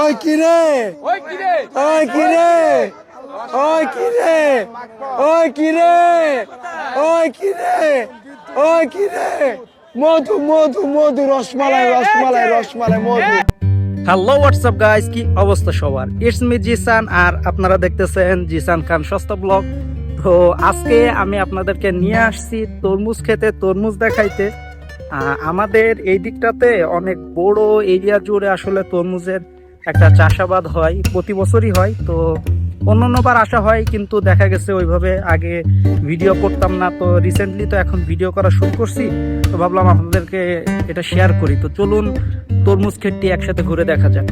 ওই কিরে ওই কিরে ওই কিরে ওই কিরে ওই কিরে ওই কিরে ওই কিরে মধু মধু মধু রসমালাই রসমালাই রসমালাই মধু। হ্যালো হোয়াটসঅ্যাপ গাইস, কি অবস্থা সবার? ইটস মি জিসান আর আপনারা দেখতেছেন জিসান খান সস্তা ব্লগ। তো আজকে আমি আপনাদেরকে নিয়ে আসছি তরমুজ খেতে, তরমুজ দেখাইতে। আমাদের এই দিকটাতে অনেক বড় এরিয়া জুড়ে আসলে তরমুজের একটা চাষাবাদ হয়, প্রতি বছরই হয়। তো অন্যবার আসা হয়, কিন্তু দেখা গেছে ওইভাবে আগে ভিডিও করতাম না। তো রিসেন্টলি তো এখন ভিডিও করা শুরু করছি, তো ভাবলাম আপনাদেরকে এটা শেয়ার করি। তো চলুন তরমুজ ক্ষেতটি একসাথে ঘুরে দেখা যাক।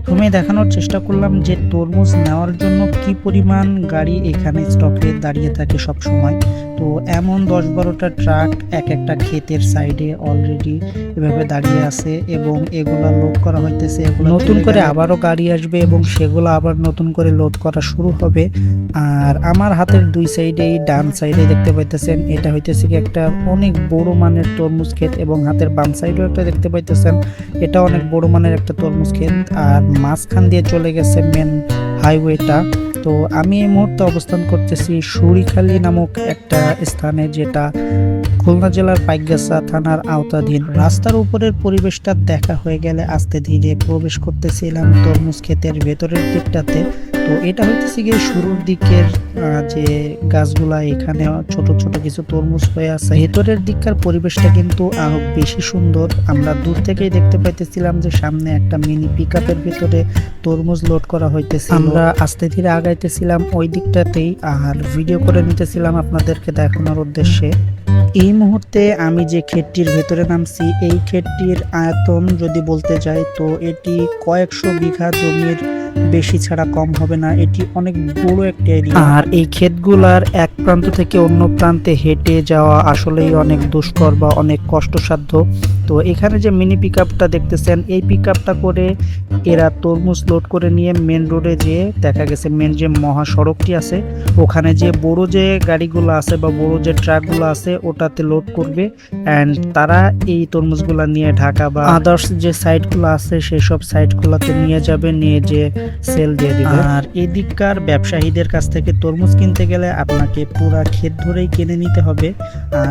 প্রথমে দেখানোর চেষ্টা করলাম যে তরমুজ নেওয়ার জন্য কি পরিমাণ গাড়ি এখানে স্টকে দাঁড়িয়ে থাকে সব সময়। তো এমন 10-12টা ট্রাক এক একটা ক্ষেতের সাইডে অলরেডি এভাবে দাঁড়িয়ে আছে এবং এগুলা লোড করা হইতেছে। নতুন করে আবারও গাড়ি আসবে এবং সেগুলো আবার নতুন করে লোড করা শুরু হবে। আর আমার হাতের দুই সাইডেই ডান সাইডে দেখতে পাইতেছেন, এটা হইতেছে কি একটা অনেক বড় মানের তরমুজ ক্ষেত, এবং হাতের বাম সাইডেও একটা দেখতে পাইতেছেন, এটা অনেক বড় মানের একটা তরমুজ ক্ষেত। আর মাঝখান দিয়ে চলে গেছে মেন হাইওয়েটা। তো আমি এই মুহূর্তে অবস্থান করতেছি সুরিখালী নামক একটা স্থানে, যেটা খুলনা জেলার পাইকগাছা থানার আওতাধীন। রাস্তার উপরের পরিবেশটা দেখা হয়ে গেলে আস্তে ধীরে প্রবেশ করতেছিলাম তরমুজ ক্ষেতের ভেতরের দিকটাতে। তো এটা হইতেছে গিয়ে শুরুর দিকের যে গাছগুলা, এখানে ছোট ছোট কিছু তরমুজ হয়ে আছে। ভেতরের দিককার পরিবেশটা কিন্তু আরো বেশি সুন্দর। আমরা দূর থেকেই দেখতে পাইতেছিলাম যে সামনে একটা মিনি পিকআপের ভিতরে তরমুজ লোড করা হইতেছে। আমরা আস্তে ধীরে আগাইতেছিলাম ওই দিকটাতেই, আর ভিডিও করে নিতেছিলাম আপনাদেরকে দেখানোর উদ্দেশ্যে। এই মুহূর্তে আমি যে ক্ষেতটির ভেতরে নামছি, এই ক্ষেতটির আয়তন যদি বলতে যাই তো এটি কয়েকশো বিঘা জমির বেশি ছাড়া কম হবে না। এটি অনেক বড় একটা এরিয়া, আর এই ক্ষেতগুলার এক প্রান্ত থেকে অন্য প্রান্তে হেঁটে যাওয়া আসলেই অনেক দুষ্কর বা অনেক কষ্টসাধ্য। তো এখানে যে মিনি পিকআপটা দেখতেছেন, এই পিকআপটা করে এরা তরমুজ লোড করে নিয়ে মেন রোডে যেয়ে দেখা গেছে মেন যে মহাসড়কটি আছে ওখানে যে বড় যে গাড়িগুলো আছে বা বড় যে ট্রাকগুলো আছে ওটাতে লোড করবে, অ্যান্ড তারা এই তরমুজগুলো নিয়ে ঢাকা বা আদার্স যে সাইটগুলো আছে সেসব সাইটগুলোতে নিয়ে যাবে, নিয়ে যে সেল দিয়ে দিবে। আর এদিককার ব্যবসায়ীদের কাছ থেকে তরমুজ কিনতে গেলে আপনাকে পুরা ক্ষেত ধরেই কিনে নিতে হবে।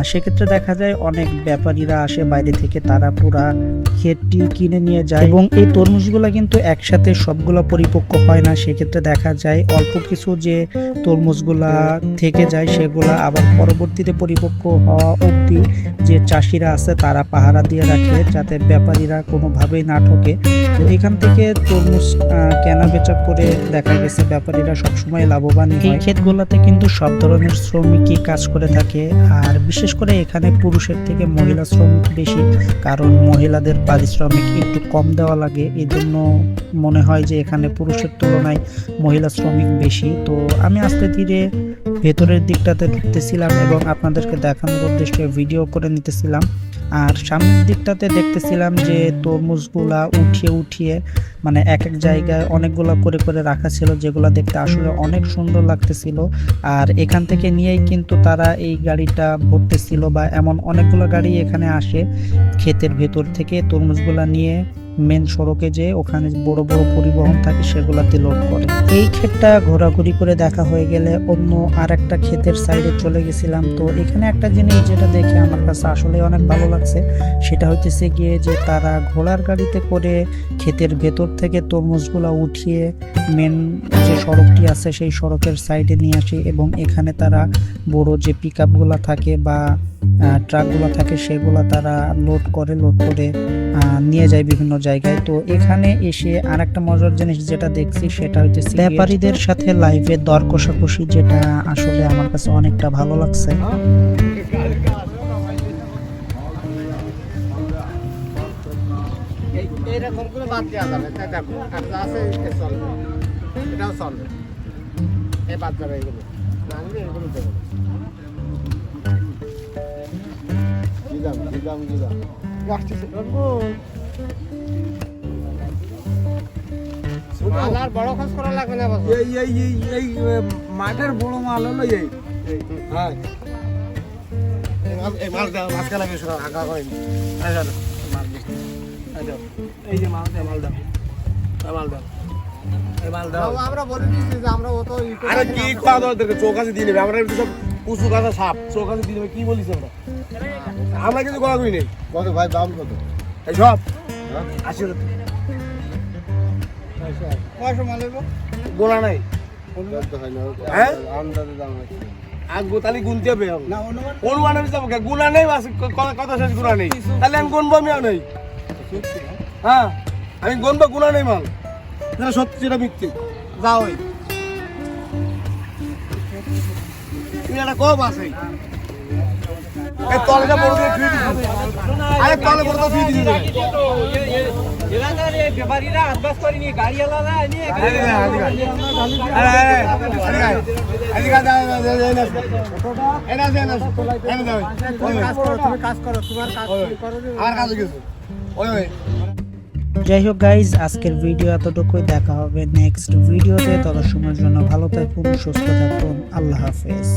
সেক্ষেত্রে দেখা যায় অনেক ব্যাপারীরা আসে বাইরে থেকে, তারা পুরা ক্ষেতটি কিনে নিয়ে যায়, এবং এই তরমুজগুলো কিন্তু একসাথে সবগুলো পরিপক্ক হয় না। সেক্ষেত্রে দেখা যায় অল্প কিছু যে তরমুজগুলা থেকে যায় সেগুলা আবার পরবর্তীতে পরিপক্ক হওয়া অবধি যে চাষিরা আছে তারা পাহারা দিয়ে রাখে, যাতে ব্যাপারীরা কোনোভাবেই না ঠকে। তো এখান থেকে তরমুজ কেনা বেচা করে দেখা গেছে ব্যাপারীরা সবসময় লাভবান। এই ক্ষেতগুলোতে কিন্তু সব ধরনের শ্রমিকই কাজ করে থাকে, আর বিশেষ করে এখানে পুরুষের থেকে মহিলা শ্রমিক বেশি, কারণ মহিলাদের পারিশ্রমিক একটু কম দেওয়া লাগে। এই জন্য মনে হয় যে এখানে পুরুষের তুলনায় মহিলা শ্রমিক বেশি। তো আমি আস্তে ধীরে ভেতরের দিকটাতে ঢুকতেছিলাম এবং আপনাদেরকে দেখানোর উদ্দেশ্যে ভিডিও করে নিতেছিলাম। আর সামনের দিকটাতে দেখতেছিলাম যে তরমুজগুলা উঠিয়ে উঠিয়ে মানে এক এক জায়গায় অনেকগুলা করে করে রাখা ছিল, যেগুলো দেখতে আসলে অনেক সুন্দর লাগতেছিল। আর এখান থেকে নিয়েই কিন্তু তারা এই গাড়িটা ভরতেছিল, বা এমন অনেকগুলো গাড়ি এখানে আসে ক্ষেতের ভেতর থেকে তরমুজগুলা নিয়ে মেন সড়কে যে ওখানে বড় বড় পরিবহন থাকে সেগুলাতে লোড করে। এই ক্ষেতটা ঘোরাঘুরি করে দেখা হয়ে গেলে অন্য আর একটা ক্ষেতের সাইডে চলে গেছিলাম। তো এখানে একটা জিনিস যেটা দেখে আমার কাছে আসলে অনেক ভালো লাগছে, সেটা হইতেছে গিয়ে যে তারা ঘোড়ার গাড়িতে করে ক্ষেতের ভেতর থেকে তরমুজগুলা উঠিয়ে মেন যে সড়কটি আছে সেই সড়কের সাইডে নিয়ে আসে, এবং এখানে তারা বড় যে পিকআপগুলা থাকে বা ট্রাকগুলো থাকে সেগুলো তারা লোড করে নিয়ে যায় বিভিন্ন জায়গায়। তো এখানে এসে আর একটা মজার জিনিস যেটা দেখছি সেটা হচ্ছে ব্যাপারীদের সাথে লাইভে দর কষাকষি, যেটা আসলে আমার কাছে অনেকটা ভালো লাগছে। মাঠের বড় মাল হলো এই মালটা মাঝখানে এই যে মালটা আমরা বলে দিচ্ছি যে আমরা অত আরে কি খাওয়া দাওয়া দেখে চোখ আছে দিয়ে নেবে আমরা একটু সব উঁচু গাছা সাপ চোখ আছে দিয়ে নেবে কি বলিস আমরা আমরা কিছু করা করি নেই কত ভাই দাম কত এই সব 80 কয়শো মাল হইব গোলা নাই হ্যাঁ আন্দাজে দাম আছে আর গোতালি গুনতে হবে না অনুমান অনুমানের হিসাব গুণা নেই কথা শেষ গুণা নেই তাহলে আমি গুনবো আমিও নেই হ্যাঁ আমি গুনবো গুণা নেই মাল যেটা সত্যি যেটা মিথ্যে যাও ওই তুমি একটা কম আছে এই তলেটা বড় দিয়ে ফ্রি দিচ্ছি আরে তলে বড় তো ফ্রি দিচ্ছি যাই হোক গাইজ, আজকের ভিডিও এতটুকুই। দেখা হবে নেক্সট ভিডিওতে। তত সময়ের জন্য ভালো থাকুন, সুস্থ থাকুন। আল্লাহ হাফেজ।